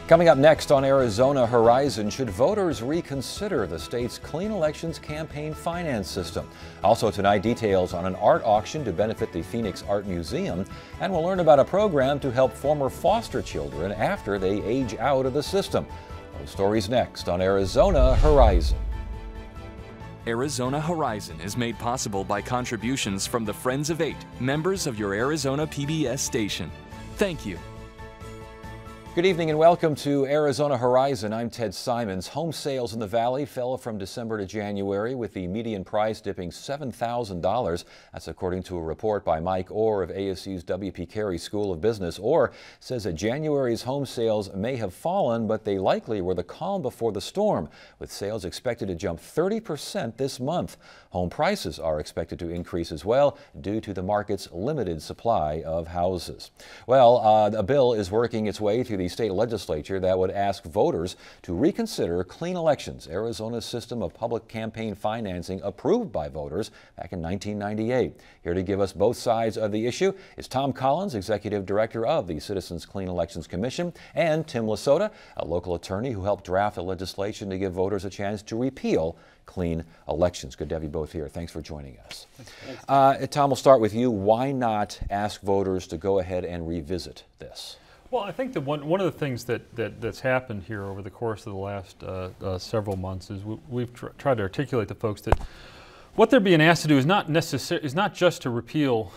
Coming up next on Arizona Horizon, should voters reconsider the state's clean elections campaign finance system? Also tonight, details on an art auction to benefit the Phoenix Art Museum, and we'll learn about a program to help former foster children after they age out of the system. Those stories next on Arizona Horizon. Arizona Horizon is made possible by contributions from the Friends of Eight, members of your Arizona PBS station. Thank you. Good evening and welcome to Arizona Horizon. I'm Ted Simons. Home sales in the Valley fell from December to January, with the median price dipping $7,000. That's according to a report by Mike Orr of ASU's W.P. Carey School of Business. Orr says that January's home sales may have fallen, but they likely were the calm before the storm, with sales expected to jump 30% this month. Home prices are expected to increase as well due to the market's limited supply of houses. Well, a bill is working its way through the state legislature that would ask voters to reconsider clean elections, Arizona's system of public campaign financing approved by voters back in 1998. Here to give us both sides of the issue is Tom Collins, Executive Director of the Citizens Clean Elections Commission, and Tim Lasota, a local attorney who helped draft the legislation to give voters a chance to repeal clean elections. Good to have you both here. Thanks for joining us. Tom, we'll start with you. Why not ask voters to go ahead and revisit this? Well, I think that one of the things that's happened here over the course of the last several months is we've tried to articulate to folks that what they're being asked to do is not just to repeal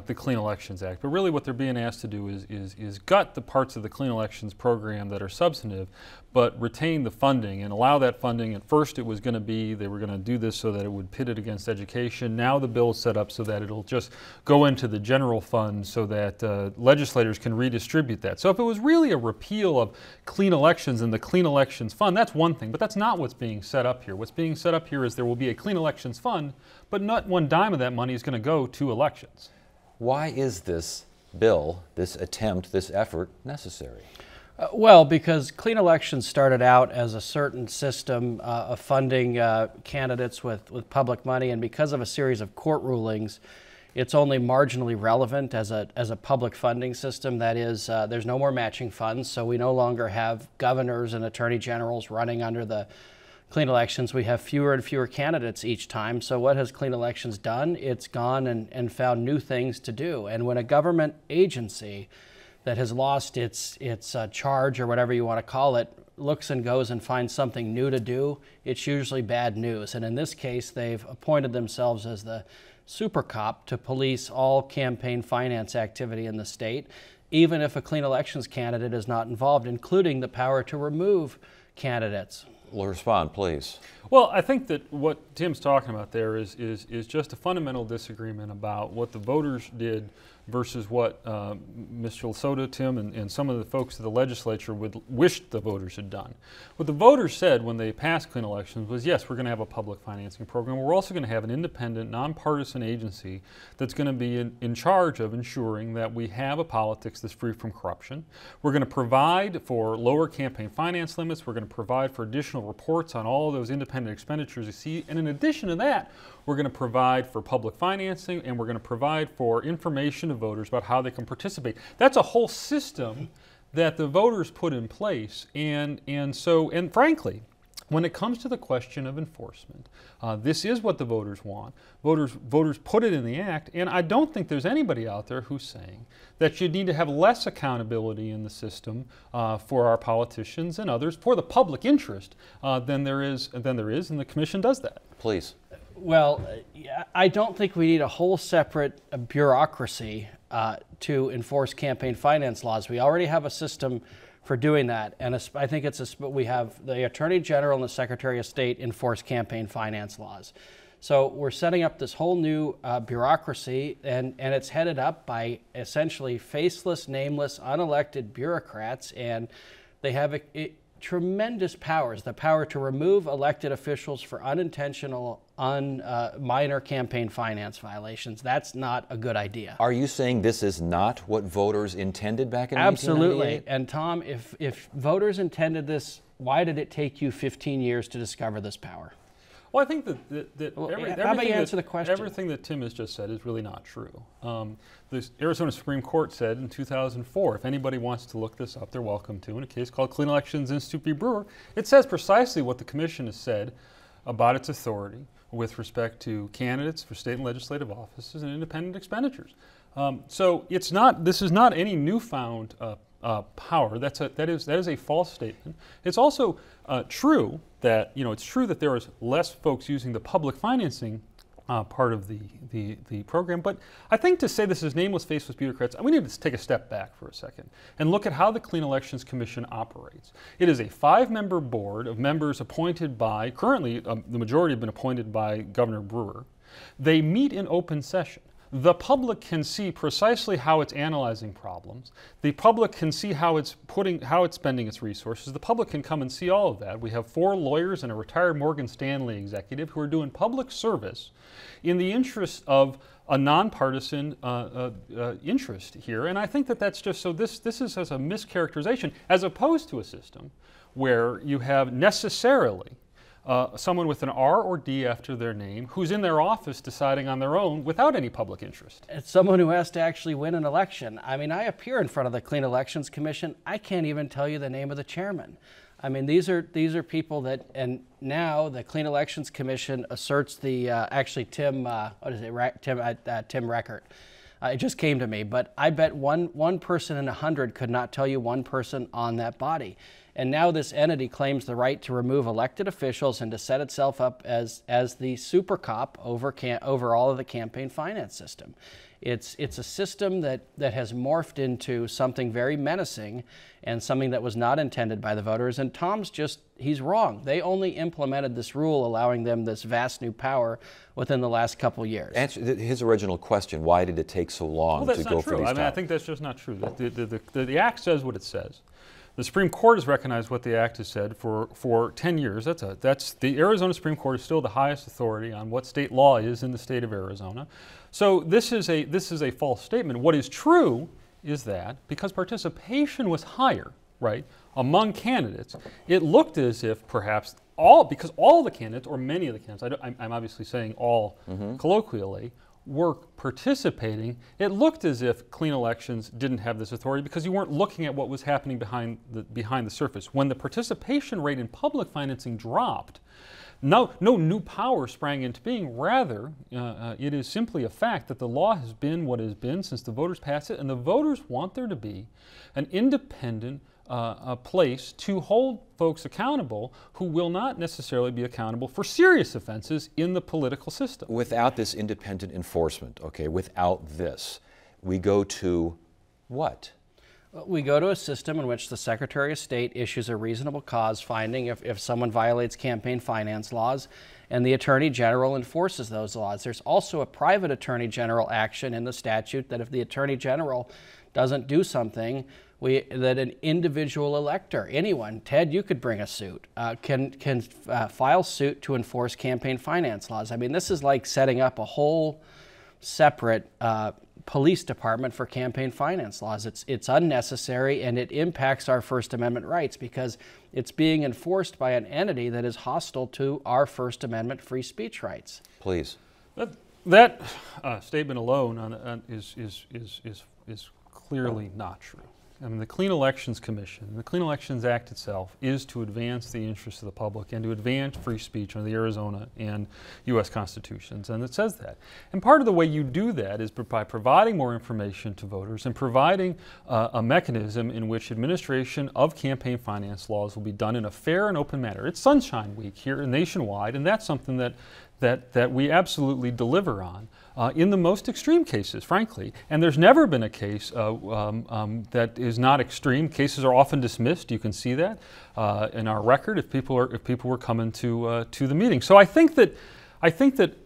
the Clean Elections Act, but really what they're being asked to do is gut the parts of the Clean Elections program that are substantive, but retain the funding and allow that funding. At first it was going to be, they were going to do this so that it would pit it against education. Now the bill is set up so that it'll just go into the general fund so that legislators can redistribute that. So if it was really a repeal of clean elections and the Clean Elections Fund, that's one thing, but that's not what's being set up here. What's being set up here is there will be a Clean Elections Fund, but not one dime of that money is going to go to elections. Why is this bill, this attempt, this effort necessary? Well, because clean elections started out as a certain system of funding candidates with public money, and because of a series of court rulings, it's only marginally relevant as a public funding system. That is, there's no more matching funds, so we no longer have governors and attorney generals running under the clean elections. We have fewer and fewer candidates each time. So what has clean elections done? It's gone and found new things to do. And when a government agency that has lost its charge, or whatever you want to call it, looks and goes and finds something new to do, it's usually bad news. And in this case, they've appointed themselves as the super cop to police all campaign finance activity in the state, even if a clean elections candidate is not involved, including the power to remove candidates. Well, respond, please. Well, I think that what Tim's talking about there is just a fundamental disagreement about what the voters did versus what Mr. Lasota, Tim, and some of the folks at the legislature would wish the voters had done. What the voters said when they passed clean elections was, yes, we're going to have a public financing program. We're also going to have an independent, nonpartisan agency that's going to be in charge of ensuring that we have a politics that's free from corruption. We're going to provide for lower campaign finance limits. We're going to provide for additional reports on all of those independent expenditures you see. And in addition to that, we're going to provide for public financing, and we're going to provide for information to voters about how they can participate. That's a whole system that the voters put in place. And frankly, when it comes to the question of enforcement, this is what the voters want. Voters put it in the act, and I don't think there's anybody out there who's saying that you need to have less accountability in the system for our politicians and others for the public interest than there is, and the Commission does that. Please. Well, I don't think we need a whole separate bureaucracy to enforce campaign finance laws. We already have a system for doing that, and I think we have the Attorney General and the Secretary of State enforce campaign finance laws. So we're setting up this whole new bureaucracy, and it's headed up by essentially faceless, nameless, unelected bureaucrats, and they have tremendous powers, the power to remove elected officials for unintentional, minor campaign finance violations. That's not a good idea. Are you saying this is not what voters intended back in 1998? Absolutely. And Tom, if voters intended this, why did it take you 15 years to discover this power? Well, I think that how about you answer the question? Everything that Tim has just said is really not true. The Arizona Supreme Court said in 2004, if anybody wants to look this up, they're welcome to, in a case called Clean Elections Institute v. Brewer, it says precisely what the commission has said about its authority with respect to candidates for state and legislative offices and independent expenditures. So it's not. This is not any newfound power. That is a false statement. It's also true that it's true that there is less folks using the public financing part of the program. But I think to say this is nameless, faceless bureaucrats, we need to take a step back for a second and look at how the Clean Elections Commission operates. It is a 5-member board of members appointed by, currently the majority have been appointed by Governor Brewer. They meet in open session. The public can see precisely how it's analyzing problems. The public can see how it's spending its resources. The public can come and see all of that. We have 4 lawyers and a retired Morgan Stanley executive who are doing public service in the interest of a nonpartisan interest here. And I think that that's just so. This is as a mischaracterization, as opposed to a system where you have necessarily someone with an R or D after their name who's in their office deciding on their own without any public interest. It's someone who has to actually win an election. I mean, I appear in front of the Clean Elections Commission. I can't even tell you the name of the chairman. I mean, these are people that, and now the Clean Elections Commission asserts the, actually Tim, Tim Reckert. It just came to me, but I bet one person in 100 could not tell you one person on that body. And now this entity claims the right to remove elected officials and to set itself up as the super cop over all of the campaign finance system. It's a system that has morphed into something very menacing and something that was not intended by the voters. And Tom's he's wrong. They only implemented this rule allowing them this vast new power within the last couple years. Answer his original question, why did it take so long to go for these topics? I think that's just not true. The Act says what it says. The Supreme Court has recognized what the Act has said for 10 years. The Arizona Supreme Court is still the highest authority on what state law is in the state of Arizona. So this is a false statement. What is true is that because participation was higher, right, among candidates, it looked as if perhaps because all the candidates, or many of the candidates, I'm obviously saying all colloquially, were participating, it looked as if Clean Elections didn't have this authority because you weren't looking at what was happening behind the surface. When the participation rate in public financing dropped, no new power sprang into being. Rather, it is simply a fact that the law has been what it has been since the voters passed it, and the voters want there to be an independent a place to hold folks accountable who will not necessarily be accountable for serious offenses in the political system. Without this independent enforcement, okay, without this, we go to what? We go to a system in which the Secretary of State issues a reasonable cause finding if someone violates campaign finance laws, and the Attorney General enforces those laws. There's also a private Attorney General action in the statute that if the Attorney General doesn't do something, that an individual elector, anyone, Ted, you could bring a suit, can file suit to enforce campaign finance laws. I mean, this is like setting up a whole separate police department for campaign finance laws. It's unnecessary, and it impacts our First Amendment rights because it's being enforced by an entity that is hostile to our First Amendment free speech rights. Please. That statement alone is clearly not true. I mean, the Clean Elections Commission, the Clean Elections Act itself, is to advance the interests of the public and to advance free speech under the Arizona and U.S. constitutions, and it says that. And part of the way you do that is by providing more information to voters and providing a mechanism in which administration of campaign finance laws will be done in a fair and open manner. It's Sunshine Week here nationwide, and that's something that we absolutely deliver on. In the most extreme cases, frankly. And there's never been a case that is not extreme. Cases are often dismissed. You can see that in our record if people were coming to the meeting. So I think that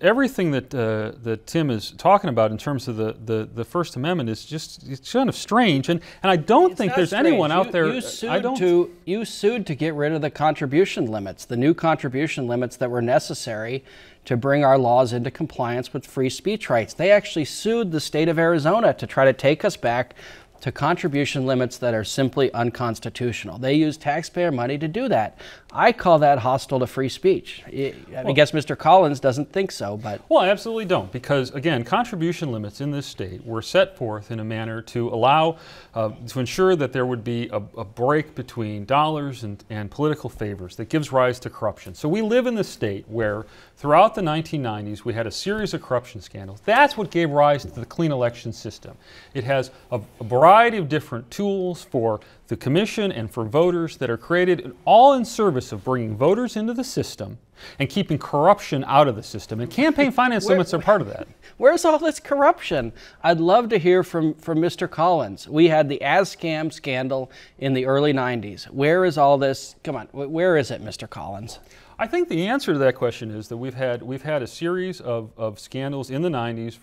everything that Tim is talking about in terms of the First Amendment is it's kind of strange. And I don't think there's anyone out there. You sued to get rid of the contribution limits, the new contribution limits that were necessary to bring our laws into compliance with free speech rights. They actually sued the state of Arizona to try to take us back to contribution limits that are simply unconstitutional. They use taxpayer money to do that. I call that hostile to free speech. I guess Mr. Collins doesn't think so, but... Well, I absolutely don't, because, again, contribution limits in this state were set forth in a manner to allow, to ensure that there would be a break between dollars and political favors that gives rise to corruption. So we live in the state where throughout the 1990s we had a series of corruption scandals. That's what gave rise to the clean election system. It has a variety of different tools for the commission and for voters that are created all in service of bringing voters into the system and keeping corruption out of the system. And campaign finance limits are part of that. Where's all this corruption? I'd love to hear from Mr. Collins. We had the ASCAM scandal in the early 90s. Where is all this? Come on, where is it, Mr. Collins? I think the answer to that question is that we've had a series of scandals in the 90s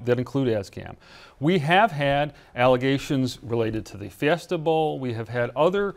that include ASCAM. We have had allegations related to the Fiesta Bowl. We have had other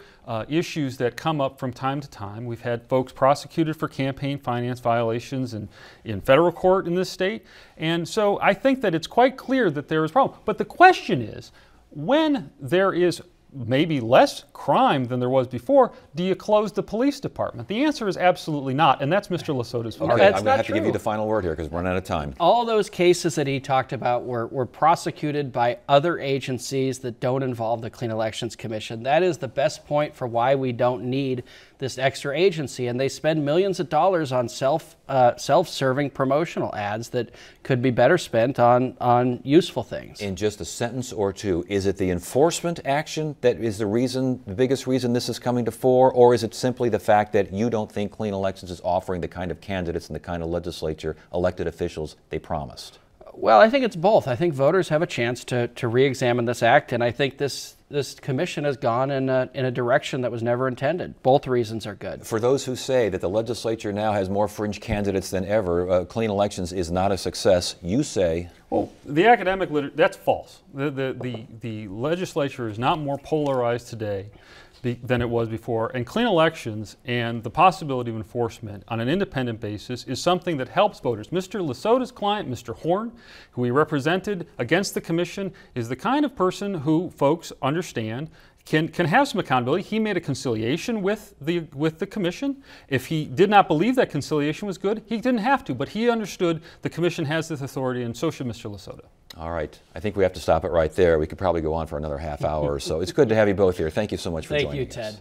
issues that come up from time to time. We've had folks prosecuted for campaign finance violations in federal court in this state. And so I think that it's quite clear that there is a problem. But the question is, when there is maybe less crime than there was before, do you close the police department? The answer is absolutely not, and that's Mr. Lasota's fault. Okay, I'm going to have to give you the final word here because we're running out of time. All those cases that he talked about were prosecuted by other agencies that don't involve the Clean Elections Commission. That is the best point for why we don't need this extra agency, and they spend millions of dollars on self-serving promotional ads that could be better spent on useful things. In just a sentence or two, is it the enforcement action that is the biggest reason this is coming to fore, or is it simply the fact that you don't think Clean Elections is offering the kind of candidates and the kind of legislature, elected officials they promised? Well, I think it's both. I think voters have a chance to re-examine this act, and I think this commission has gone in a direction that was never intended. Both reasons are good. For those who say that the legislature now has more fringe candidates than ever, Clean Elections is not a success, you say... Well, the academic literature, that's false. The legislature is not more polarized today than it was before, and clean elections and the possibility of enforcement on an independent basis is something that helps voters. Mr. Lasota's client, Mr. Horn, who he represented against the commission, is the kind of person who folks understand can have some accountability. He made a conciliation with the commission. If he did not believe that conciliation was good, he didn't have to, but he understood the commission has this authority, and so should Mr. Lasota. All right. I think we have to stop it right there. We could probably go on for another half hour or so. It's good to have you both here. Thank you so much for joining us. Thank you, Ted.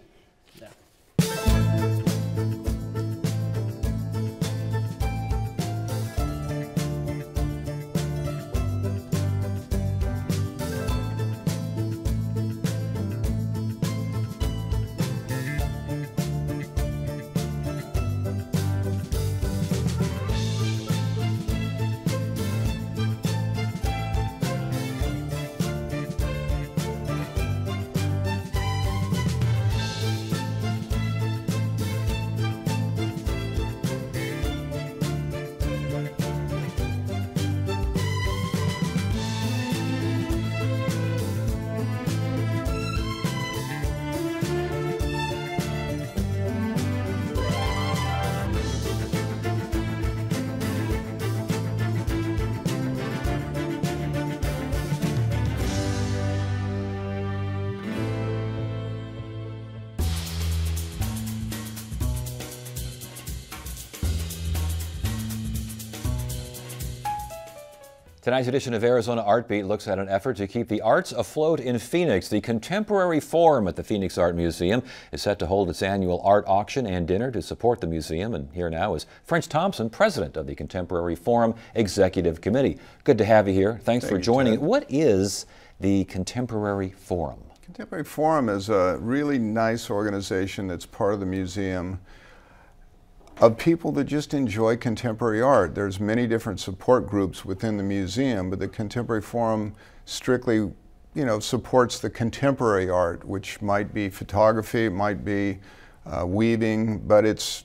Tonight's edition of Arizona Art Beat looks at an effort to keep the arts afloat in Phoenix. The Contemporary Forum at the Phoenix Art Museum is set to hold its annual art auction and dinner to support the museum. And here now is French Thompson, president of the Contemporary Forum Executive Committee. Good to have you here. Thanks for joining. What is the Contemporary Forum? Contemporary Forum is a really nice organization that's part of the museum of people that just enjoy contemporary art. There's many different support groups within the museum, but the Contemporary Forum strictly, supports the contemporary art, which might be photography, it might be weaving, but it's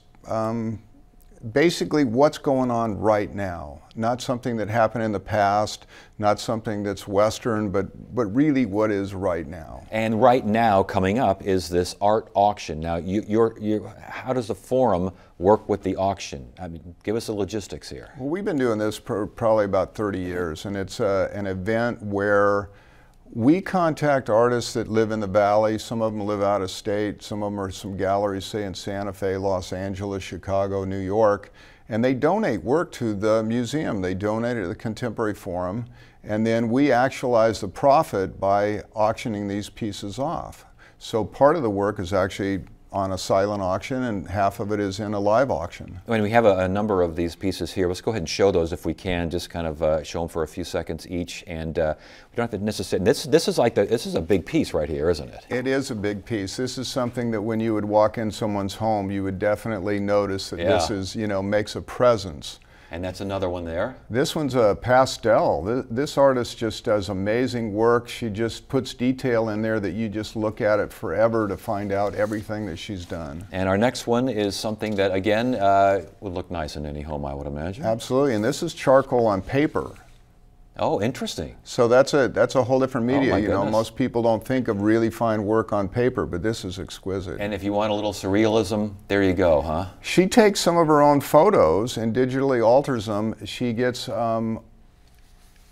basically what's going on right now. Not something that happened in the past, not something that's Western, but really what is right now. And right now, coming up, is this art auction. Now, how does the forum work with the auction? I mean, give us the logistics here. Well, we've been doing this for probably about 30 years, and it's an event where We contact artists that live in the Valley. Some of them live out of state. Some of them are some galleries, say in Santa Fe, Los Angeles, Chicago, New York. And they donate work to the museum. They donate it to the Contemporary Forum. And then we actualize the profit by auctioning these pieces off. So part of the work is actually on a silent auction, and half of it is in a live auction. I mean, we have a number of these pieces here. Let's go ahead and show those if we can. Just kind of show them for a few seconds each, and we don't have to necessarily. This is a big piece right here, isn't it? It is a big piece. This is something that when you would walk in someone's home, you would definitely notice that this is, you know, makes a presence. And that's another one there. This one's a pastel. This artist just does amazing work. She just puts detail in there that you just look at it forever to find out everything that she's done. And our next one is something that, again, would look nice in any home, I would imagine. Absolutely, and this is charcoal on paper. Oh, interesting. So that's a whole different media. my You know, goodness. most people don't think of really fine work on paper, but this is exquisite. And if you want a little surrealism, there you go, huh? She takes some of her own photos and digitally alters them. She gets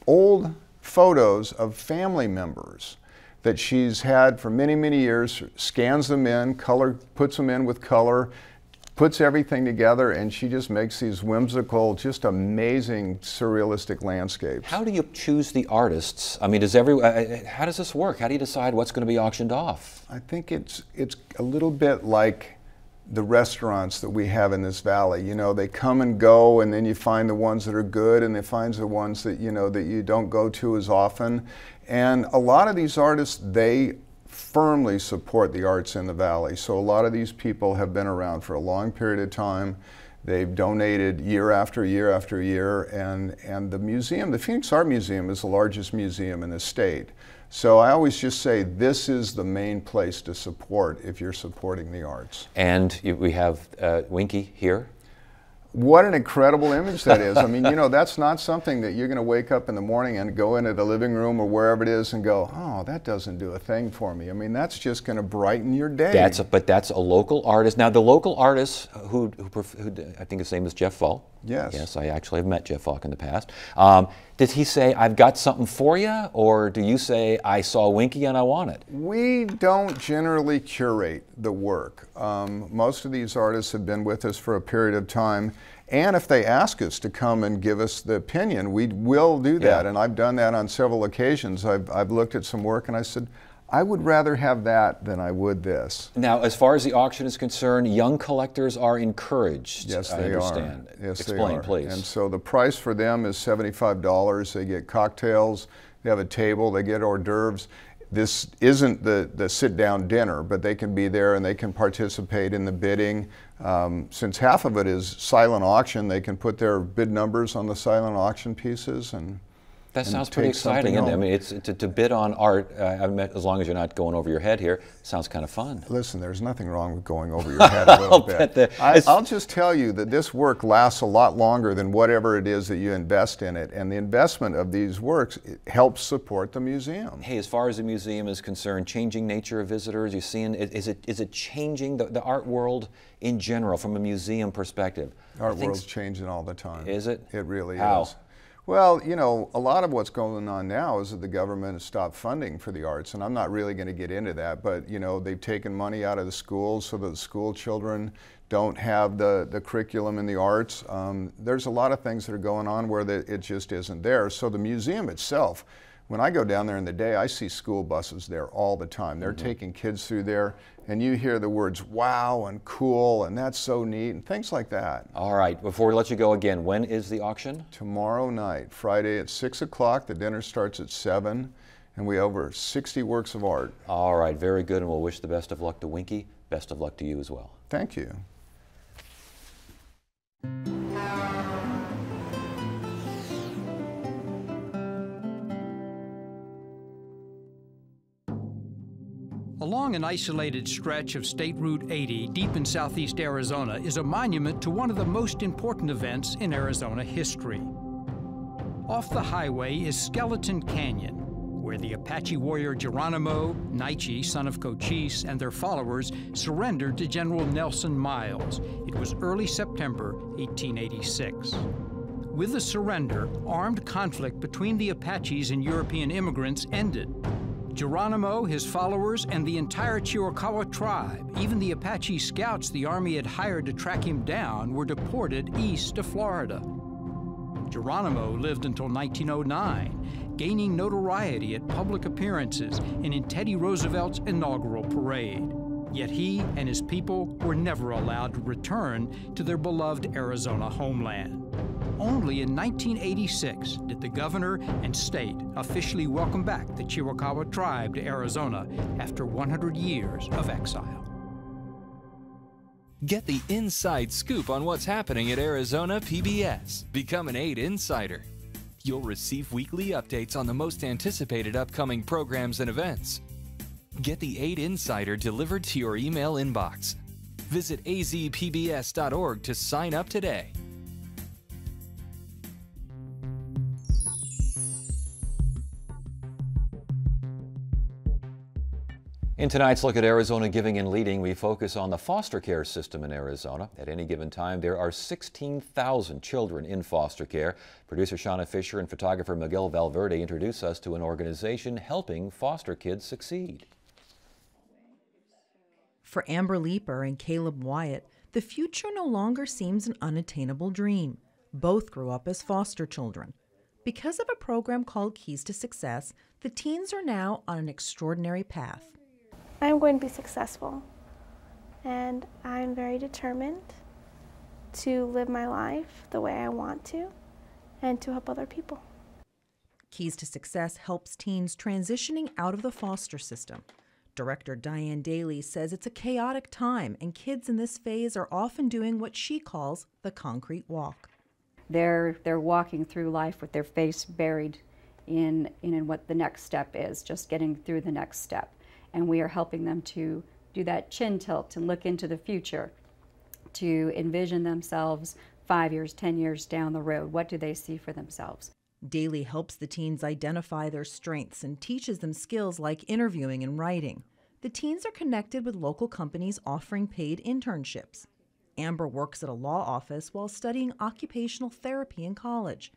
old photos of family members that she's had for many, many years, scans them in, puts them in with color, puts everything together, and she just makes these whimsical, just amazing, surrealistic landscapes. How do you choose the artists? I mean, how does this work? How do you decide what's going to be auctioned off? I think it's a little bit like the restaurants that we have in this valley. You know, they come and go, and then you find the ones that are good, and they find the ones that, you know, that you don't go to as often. And a lot of these artists, they firmly support the arts in the valley. So a lot of these people have been around for a long period of time. They've donated year after year after year, and the museum, the Phoenix Art Museum, is the largest museum in the state. So I always just say this is the main place to support if you're supporting the arts. And we have Winky here. What an incredible image that is. I mean, you know, that's not something that you're going to wake up in the morning and go into the living room or wherever it is and go, oh, that doesn't do a thing for me. I mean, that's just going to brighten your day. But that's a local artist. Now, the local artist who I think his name is Jeff Falk. Yes. Yes, I actually have met Jeff Falk in the past. Did he say, I've got something for you? Or do you say, I saw Winky and I want it? We don't generally curate the work. Most of these artists have been with us for a period of time. And if they ask us to come and give us the opinion, we will do that. Yeah. And I've done that on several occasions. I've looked at some work and I said, I would rather have that than I would this. Now, as far as the auction is concerned, young collectors are encouraged. Yes, I they understand. are. Yes, Explain, they are. please. And so the price for them is $75. They get cocktails, they have a table, they get hors d'oeuvres. This isn't the sit-down dinner, but they can be there and they can participate in the bidding. Since half of it is silent auction, they can put their bid numbers on the silent auction pieces and that sounds pretty exciting, isn't it? I mean, it's to bid on art, as long as you're not going over your head here, sounds kind of fun. Listen, there's nothing wrong with going over your head a little bit. I'll just tell you that this work lasts a lot longer than whatever it is that you invest in it, and the investment of these works helps support the museum. Hey, as far as the museum is concerned, changing nature of visitors, you seeing, is it changing the art world in general from a museum perspective? Art world's changing all the time. Is it? It really How? is. Well, you know, a lot of what's going on now is that the government has stopped funding for the arts, and I'm not really going to get into that, but, you know, they've taken money out of the schools so that the school children don't have the curriculum in the arts. There's a lot of things that are going on where it just isn't there. So the museum itself, when I go down there in the day, I see school buses there all the time. They're taking kids through there, and you hear the words, wow, and cool, and that's so neat, and things like that. All right, before we let you go again, when is the auction? Tomorrow night, Friday at 6 o'clock. The dinner starts at 7, and we have over 60 works of art. All right, very good, and we'll wish the best of luck to Winky. Best of luck to you as well. Thank you. Along an isolated stretch of State Route 80 deep in southeast Arizona is a monument to one of the most important events in Arizona history. Off the highway is Skeleton Canyon, where the Apache warrior Geronimo, Naiche, son of Cochise, and their followers surrendered to General Nelson Miles. It was early September 1886. With the surrender, armed conflict between the Apaches and European immigrants ended. Geronimo, his followers, and the entire Chiricahua tribe, even the Apache scouts the Army had hired to track him down, were deported east to Florida. Geronimo lived until 1909, gaining notoriety at public appearances and in Teddy Roosevelt's inaugural parade. Yet he and his people were never allowed to return to their beloved Arizona homeland. Only in 1986 did the governor and state officially welcome back the Chiricahua tribe to Arizona after 100 years of exile. Get the inside scoop on what's happening at Arizona PBS. Become an 8 Insider. You'll receive weekly updates on the most anticipated upcoming programs and events. Get the 8 Insider delivered to your email inbox. Visit azpbs.org to sign up today. In tonight's look at Arizona Giving and Leading, we focus on the foster care system in Arizona. At any given time, there are 16,000 children in foster care. Producer Shauna Fisher and photographer Miguel Valverde introduce us to an organization helping foster kids succeed. For Amber Leeper and Caleb Wyatt, the future no longer seems an unattainable dream. Both grew up as foster children. Because of a program called Keys to Success, the teens are now on an extraordinary path. I'm going to be successful, and I'm very determined to live my life the way I want to and to help other people. Keys to Success helps teens transitioning out of the foster system. Director Diane Daly says it's a chaotic time, and kids in this phase are often doing what she calls the concrete walk. They're walking through life with their face buried in what the next step is, just getting through the next step. And we are helping them to do that chin tilt and look into the future, to envision themselves 5 years, 10 years down the road. What do they see for themselves? Daly helps the teens identify their strengths and teaches them skills like interviewing and writing. The teens are connected with local companies offering paid internships. Amber works at a law office while studying occupational therapy in college.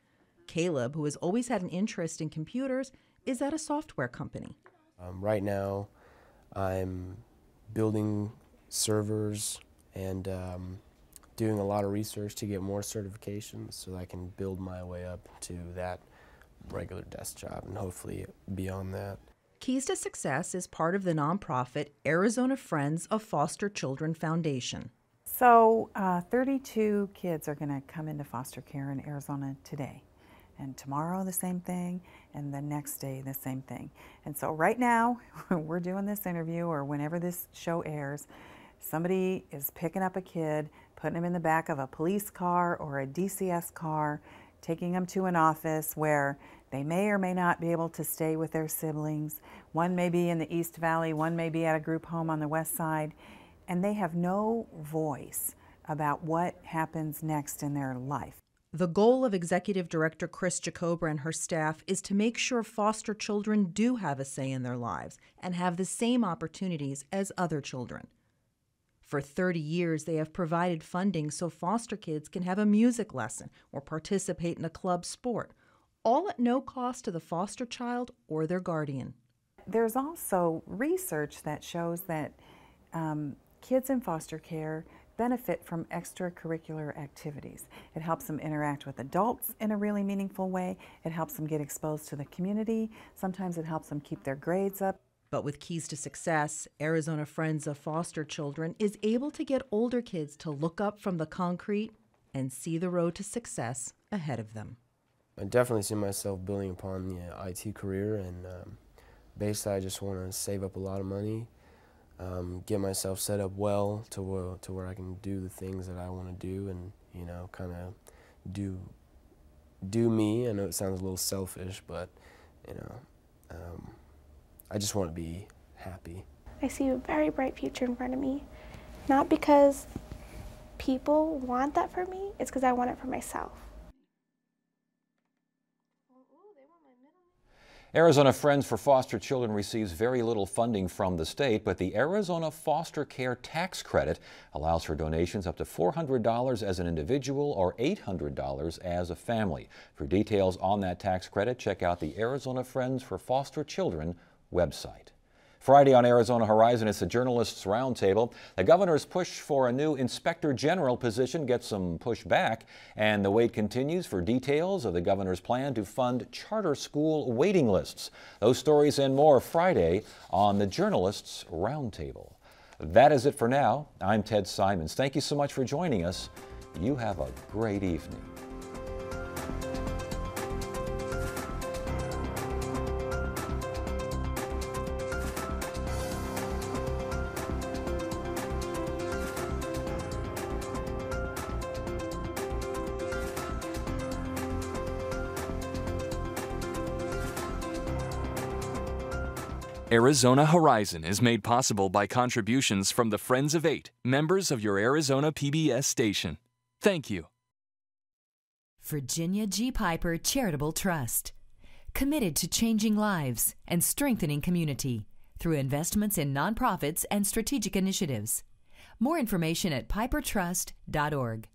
Caleb, who has always had an interest in computers, is at a software company. Right now, I'm building servers and doing a lot of research to get more certifications so that I can build my way up to that regular desk job and hopefully beyond that. Keys to Success is part of the nonprofit Arizona Friends of Foster Children Foundation. So 32 kids are going to come into foster care in Arizona today. And tomorrow the same thing, and the next day the same thing. And so right now, we're doing this interview, or whenever this show airs, somebody is picking up a kid, putting him in the back of a police car or a DCS car, taking them to an office where they may or may not be able to stay with their siblings. One may be in the East Valley, one may be at a group home on the West Side, and they have no voice about what happens next in their life. The goal of Executive Director Chris Jacobra and her staff is to make sure foster children do have a say in their lives and have the same opportunities as other children. For 30 years, they have provided funding so foster kids can have a music lesson or participate in a club sport, all at no cost to the foster child or their guardian. There's also research that shows that kids in foster care benefit from extracurricular activities. It helps them interact with adults in a really meaningful way. It helps them get exposed to the community. Sometimes it helps them keep their grades up. But with Keys to Success, Arizona Friends of Foster Children is able to get older kids to look up from the concrete and see the road to success ahead of them. I definitely see myself building upon the IT career, and basically I just want to save up a lot of money, get myself set up well to where I can do the things that I want to do, and kind of do me. I know it sounds a little selfish, but I just want to be happy. I see a very bright future in front of me, not because people want that for me, it's because I want it for myself. Arizona Friends for Foster Children receives very little funding from the state, but the Arizona Foster Care Tax Credit allows for donations up to $400 as an individual or $800 as a family. For details on that tax credit, check out the Arizona Friends for Foster Children website. Friday on Arizona Horizon, it's the Journalists Roundtable. The governor's push for a new inspector general position gets some pushback, and the wait continues for details of the governor's plan to fund charter school waiting lists. Those stories and more Friday on the Journalists Roundtable. That is it for now. I'm Ted Simons. Thank you so much for joining us. You have a great evening. Arizona Horizon is made possible by contributions from the Friends of 8, members of your Arizona PBS station. Thank you. Virginia G. Piper Charitable Trust, committed to changing lives and strengthening community through investments in nonprofits and strategic initiatives. More information at pipertrust.org.